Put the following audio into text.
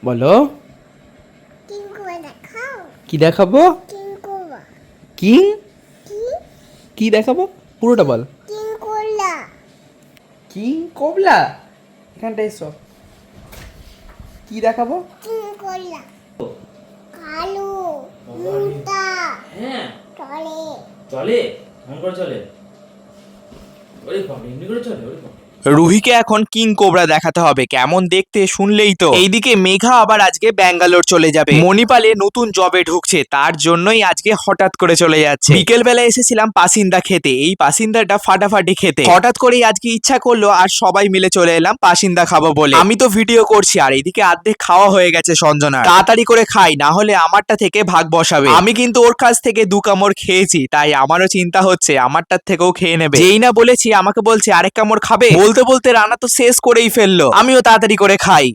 বলো। কিং করে দেখাও। কি দেখাবো? কিং করবা। কিং? কি? কি দেখাবো? পুরোটা বল। কিং করলা। কিং কোবলা? এখানটা এসো। কি দেখাবো? কিং করলা। কালো মোটা হ্যাঁ চলে। চলে, এমন করে চলে। ওরে বাবা, এমনি করে চলে? ওরে বাবা। রুহিকে এখন কিং কোবরা দেখাতে হবে, কেমন দেখতে শুনলেই তো। এইদিকে মেঘা আবার আজকে ব্যাঙ্গালোর চলে যাবে, মণিপালে নতুন জবে ঢুকছে, তার জন্যই আজকে হঠাৎ করে চলে যাচ্ছে। বিকেল বেলা এসেছিলাম পাসিন্দা খেতে, এই পাসিন্দাটা ফাটাফাটি খেতে, হঠাৎ করেই আজকে ইচ্ছা করলো আর সবাই মিলে চলে এলাম পাসিন্দা খাবো বলে। আমি তো ভিডিও করছি আর এইদিকে অর্ধেক খাওয়া হয়ে গেছে সঞ্জনা। তাড়াতাড়ি করে খাই, না হলে আমারটা থেকে ভাগ বসাবে। আমি কিন্তু ওর কাছ থেকে 2 কামড় খেয়েছি, তাই আমারও চিন্তা হচ্ছে আমারটার থেকেও খেয়ে নেবে। যেই না বলেছি আমাকে বলছে আরেক কামড় খাবে। বলতে বলতে রান্না তো শেষ করেই ফেললো, আমিও তাড়াতাড়ি করে খাই।